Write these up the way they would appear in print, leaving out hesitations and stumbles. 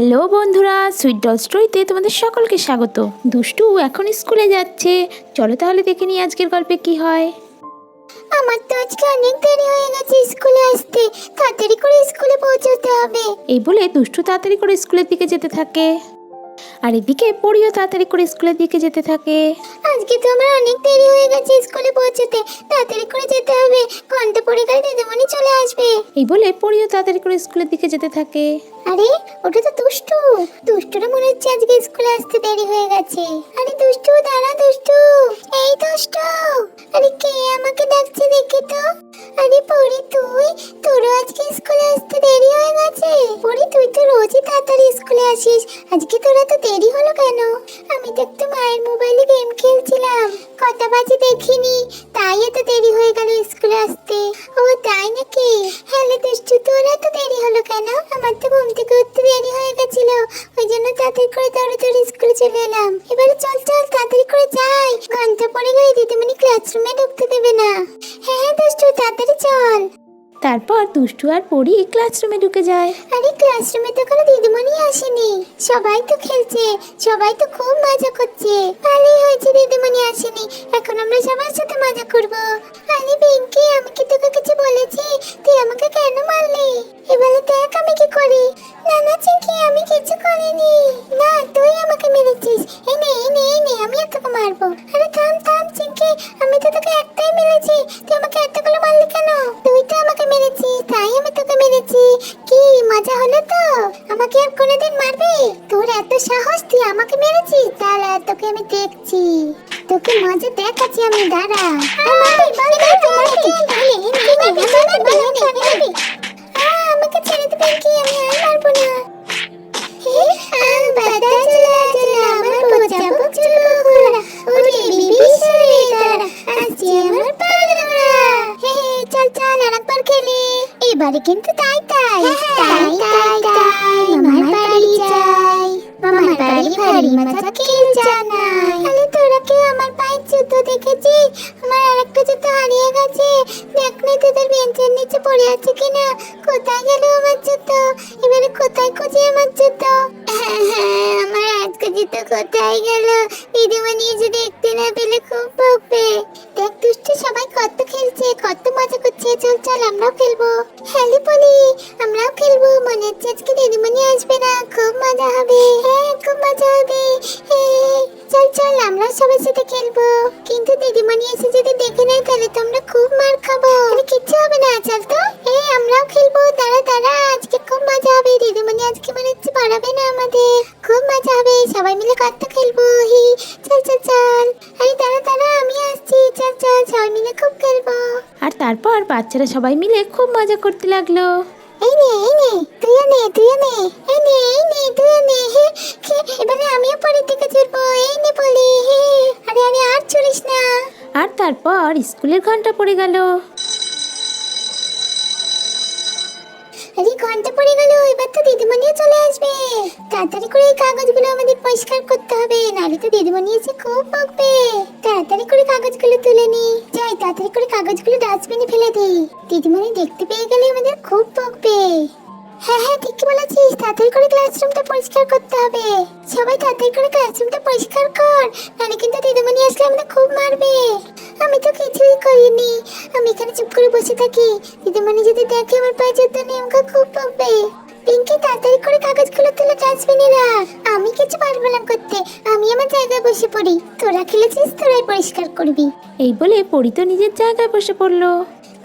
Hello বন্ধুরা, sweet doll স্টোরিতে তোমাদের সকলকে স্বাগত। দুষ্টু এখন স্কুলে যাচ্ছে, চলো তাহলে দেখে নিই আজকের গল্পে কি হয়। আমার তো আজকে অনেক দেরি হয়ে গেছে স্কুলে আসতে, তাড়াতাড়ি করে স্কুলে পৌঁছতে হবে। এই বলে দুষ্টু তাড়াতাড়ি করে স্কুলের দিকে যেতে থাকে, আর এদিকে পরিও তাড়াতাড়ি করে স্কুলের দিকে যেতে থাকে। আজকে তো আমার অনেক দেরি হয়ে গেছে স্কুলে পৌঁছতে, তাড়াতাড়ি করে যেতে হবে, ঘন্টা পড়ে গেলে দিদিমণি চলে আসবে। এই বলে পরিও তাড়াতাড়ি করে স্কুলের দিকে যেতে থাকে। আরে ওটা তো দুষ্টু, দুষ্টুরা মনে হচ্ছে আজকে স্কুলে আসতে দেরি হয়ে গেছে। আরে দুষ্টু দাঁড়া, দুষ্টু এই দুষ্টু, আরে কে আমাকে ডাকছে দেখি তো। আরে পরি তুই, তোরও আজকে স্কুলে আসতে দেরি হয়ে গেছে? পরি তুই তো রোজই তাড়াতাড়ি স্কুলে আসিস, আজকে তোরা তো দেরি হলো কেন? আমি তো একটু মায়ের মোবাইলে গেম খেলছিলাম, কটা বাজে দেখিনি, তাই এত দেরি হয়ে গেল স্কুলে আসতে। ও তাই নাকি? হ্যাঁ দুষ্টু তোরা তো দেরি হলো কেন? আমার তো ঘুম থেকে উঠতে দেরি হয়ে গেছিল, ওই জন্য তাড়াতাড়ি করে দৌড়ে স্কুলে চলে এলাম। এবারে চল চল তাড়াতাড়ি করে যাই, ঘন্টা পড়ে গেলে দিদিমণি ক্লাসরুমে ঢুকতে দেবে না। হ্যাঁ দুষ্টু তাড়াতাড়ি চল। তারপর দুষ্টু আর পরি ক্লাসরুমে ঢুকে যায়। আরে ক্লাসরুমে তো কোনো দিদিমণি আসেনি, সবাই তো খেলছে, সবাই তো খুব মজা করছে। ভালোই হয়েছে দিদিমণি আসেনি, এখন আমরা সবার সাথে মজা করব। আরে পিঙ্কি, আমি কি তোকে কিছু বলেছি? তুই আমাকে কেন মারলি? এবারে দেখ আমি কি করি। না না চিঙ্কি, আমি কিছু করিনি। না তুই আমাকে মেরেছিস, এই নে এই নে এই নে, আমি আর তোকে মারবো। আরে থাম থাম চিঙ্কি, আমি তো তোকে একটাই মেরেছি, তুই আমাকে এতগুলো মারলি কেন? তুই তো আমাকে মেরেছিস তাই আমি তোকে মেরেছি। কি মজা হলো তো? আমাকে আর কোনোদিন মারবি? তোর এত সাহস, তুই আমাকে মেরেছিস? দাঁড়া তোকে আমি দেখছি, তোকে মজা দেখাচ্ছি আমি, দাঁড়া। আমাকে ছেড়ে দে পিঙ্কি, আমি আর মারবো না। বাদা চলা চলা আমার বোঝাবো চুলগুলা, ওরে বিবিসরে তারা আসছে আমার পাগলা। হে চল চল আরেকবার খেলি, এবারে কিন্তু তাই তাই তাই তাই তাই আমার বাড়ি যাই, আমার বাড়ি ভারী মজা কেউ জানাই। আরে তোরা কেউ আমার পায়ের জুতো দেখেছিস? আমার আরেকটা জুতো হারিয়ে গেছে, দেখ না তোদের বেঞ্চের নিচে পড়ে আছে কিনা। কোথায় গেল আমার জুতো? এবারে কোথায় খুঁজি আমার জুতো? আমার আজকে জুতো কোথায় গেল? দিদিমণি এসে দেখতে না পেলে খুব বকবে। দেখ দুষ্টু সবাই কত খেলছে, কত মজা করছে, চল চল আমরাও খেলবো। হ্যালি পলি, আমরাও খেলবো, মনে হচ্ছে আজকে দিদিমণি আসবে না, খুব মজা হবে। হ্যাঁ খুব মজা হবে। চল চল আমরাও সবার সাথে খেলবো, কিন্তু দিদিমণি এসে যদি দেখে নেয় তাহলে তো আমরা খুব মার খাবো। কিচ্ছু হবে না, চল তো। আমরাও খেলবো, দাঁড়া দাঁড়া, আজকে খুব মজা হবে। দিদিমণি আজকে মনে হচ্ছে পারাবে না আমাদের, খুব মজা হবে, সবাই মিলে কত খেলবো। চল চল চল। আরে দাঁড়া দাঁড়া, আমি আসছি, চল চল সবাই মিলে খুব খেলবো। আর তারপর বাচ্চারা সবাই মিলে খুব মজা করতে লাগলো। এই নে তুইও নে তুইও নে, এই নে তুইও নে। এবারে আমিও পরের দিকে চড়বো, এই নে বলি। আরে আরে আর চড়িস না। আর তারপর স্কুলের ঘন্টা পড়ে গেল। আরে ঘন্টা পড়ে গেল, এবার তো দিদিমণিও চলে আসবে। তাড়াতাড়ি করে এই কাগজগুলো আমাদের পরিষ্কার করতে হবে, নাহলে তো দিদিমণি এসে খুব বকবে। তাড়াতাড়ি করে কাগজগুলো তুলে নি, যাই তাড়াতাড়ি করে কাগজগুলো ডাস্টবিনে ফেলে দিই, দিদিমণি দেখতে পেয়ে গেলে আমাদের খুব বকবে। হ্যাঁ হ্যাঁ ঠিকই বলেছিস, তাড়াতাড়ি করে ক্লাসরুমটা পরিষ্কার করতে হবে। সবাই তাড়াতাড়ি করে ক্লাসরুমটা পরিষ্কার কর, নাহলে কিন্তু দিদিমণি আসলে আমাদের খুব মারবে। আমি তো কিছুই করিনি, আমি এখানে চুপ করে বসে থাকি, দিদিমণি যদি দেখে আমার পায়ে জুতো নেই আমাকে খুব বকবে। পিঙ্কি তাড়াতাড়ি করে কাগজগুলো তুলে ডাস্টবিনে রাখ, আমি কিছু পারবো না করতে, আমি আমার জায়গায় বসে পড়ি, তোরা খেলেছিস তোরাই পরিষ্কার করবি। এই বলে পরি তো নিজের জায়গায় বসে পড়লো।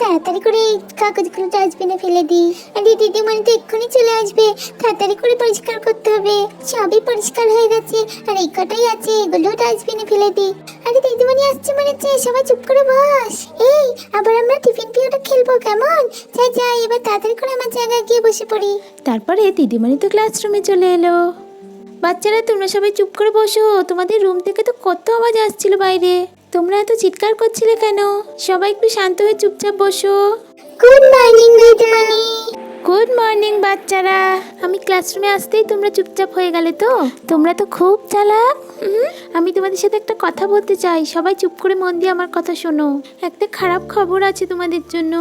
তাড়াতাড়ি করে এই কাগজগুলো ডাস্টবিনে ফেলে দিই, আরে দিদিমণি তো এক্ষুনি চলে আসবে, তাড়াতাড়ি করে পরিষ্কার করতে হবে। সবই পরিষ্কার হয়ে গেছে, আর এই কটাই আছে, এগুলো ডাস্টবিনে ফেলে দিই। আরে দিদিমণি আসছে মনে হচ্ছে, সবাই চুপ করে বস। এই আবার আমরা টিফিন পিরিয়ড খেলবো কেমন? যাই যাই, এবার তাড়াতাড়ি করে আমার জায়গায় গিয়ে বসে পড়ি। তারপরে দিদিমণি তো ক্লাসরুমে চলে এলো। বাচ্চারা তোমরা সবাই চুপ করে বসো, তোমাদের রুম থেকে তো কত আওয়াজ আসছিল বাইরে, তোমরা এত চিৎকার করছিলে কেন? সবাই একটু শান্ত হয়ে চুপচাপ বসো। গুড মর্নিং দিদিমণি। গুড মর্নিং বাচ্চারা। আমি ক্লাসরুমে আসতেই তোমরা চুপচাপ হয়ে গেলে তো? তোমরা তো খুব চালাক। আমি তোমাদের সাথে একটা কথা বলতে চাই, সবাই চুপ করে মন দিয়ে আমার কথা শোনো। একটা খারাপ খবর আছে তোমাদের জন্য।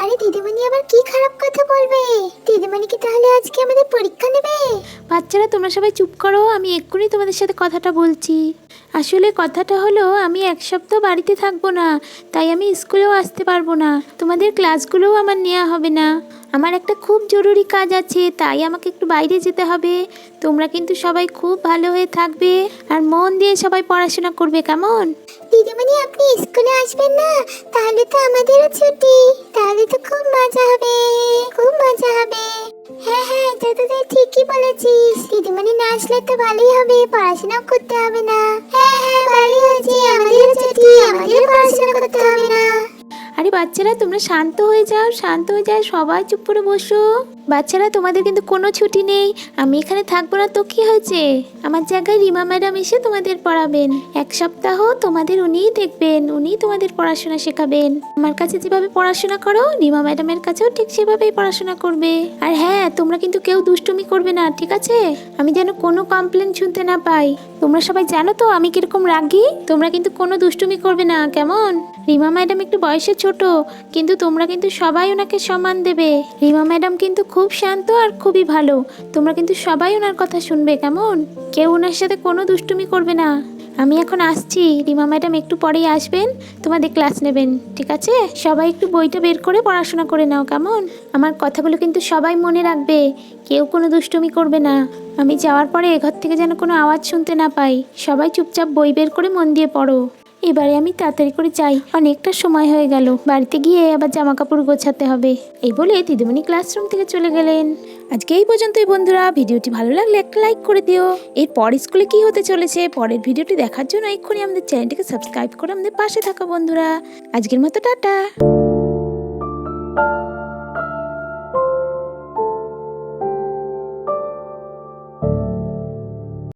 আরে দিদিমণি আবার কি খারাপ কথা বলবে? দিদিমণি কি তাহলে আজকে আমাদের পরীক্ষা নেবে? বাচ্চারা তোমরা সবাই চুপ করো, আমি এক্ষুনি তোমাদের সাথে কথাটা বলছি। আসলে কথাটা হলো, আমি এক সপ্তাহ বাড়িতে থাকবো না, তাই আমি স্কুলেও আসতে পারবো না। তোমাদের ক্লাসগুলোও আমার নেওয়া হবে না। আমার একটা খুব জরুরি কাজ আছে, তাই আমাকে একটু বাইরে যেতে হবে। তোমরা কিন্তু সবাই খুব ভালো হয়ে থাকবে আর মন দিয়ে সবাই পড়াশোনা করবে, কেমন? দিদিমণি আপনি স্কুলে আসবেন না? তাহলে তো আমাদেরও ছুটি। তাহলে তো খুব মজা হবে, খুব মজা হবে। হ্যাঁ হ্যাঁ, এটা তো তুই ঠিকই বলেছিস। দিদিমণি না আসলে তো ভালোই হবে, পড়াশোনাও করতে হবে না। হ্যাঁ হ্যাঁ, ভালোই হয়েছে, আমাদেরও ছুটি, আমাদেরও পড়াশোনা করতে হবে না। আরে বাচ্চারা তোমরা শান্ত হয়ে যাও, শান্ত হয়ে যাও, সবাই চুপ করে বসো। বাচ্চারা তোমাদের কিন্তু কোনো ছুটি নেই। আমি এখানে থাকবো না তো কি হয়েছে? আমার জায়গায় রিমা ম্যাডাম এসে তোমাদের পড়াবেন। এক সপ্তাহ তোমাদের উনিই দেখবেন, উনিই তোমাদের পড়াশোনা শেখাবেন। আমার কাছে যেভাবে পড়াশোনা করো, রিমা ম্যাডামের কাছেও ঠিক সেভাবেই পড়াশোনা করবে। আর হ্যাঁ, তোমরা কিন্তু কেউ দুষ্টুমি করবে না, ঠিক আছে? আমি যেন কোনো কমপ্লেন শুনতে না পাই। তোমরা সবাই জানো তো আমি কিরকম রাগী। তোমরা কিন্তু কোনো দুষ্টুমি করবে না, কেমন? রিমা ম্যাডাম একটু বয়সে ছোট, কিন্তু তোমরা কিন্তু সবাই ওনাকে সম্মান দেবে। রিমা ম্যাডাম কিন্তু খুব শান্ত আর খুবই ভালো। তোমরা কিন্তু সবাই ওনার কথা শুনবে, কেমন? কেউ ওনার সাথে কোনো দুষ্টুমি করবে না। আমি এখন আসছি, রিমা ম্যাডাম একটু পরেই আসবেন, তোমাদের ক্লাস নেবেন, ঠিক আছে? সবাই একটু বইটা বের করে পড়াশোনা করে নাও, কেমন? আমার কথাগুলো কিন্তু সবাই মনে রাখবে, কেউ কোনো দুষ্টুমি করবে না। আমি যাওয়ার পরে এঘর থেকে যেন কোনো আওয়াজ শুনতে না পাই। সবাই চুপচাপ বই বের করে মন দিয়ে পড়ো। এবারে আমি তাড়াতাড়ি করে যাই, অনেকটা সময় হয়ে গেল। বাড়িতে গিয়ে আবার জামা কাপড় গোছাতে হবে। এই বলে দিদিমণি ক্লাসরুম থেকে চলে গেলেন। আজকে এই পর্যন্তই বন্ধুরা। ভিডিওটি ভালো লাগলে একটা লাইক করে দিও। এরপর স্কুলে কি হতে চলেছে পরের ভিডিওটি দেখার জন্য এক্ষুনি আমাদের চ্যানেলটিকে সাবস্ক্রাইব করে আমাদের পাশে থাকো বন্ধুরা। আজকের মতো টাটা।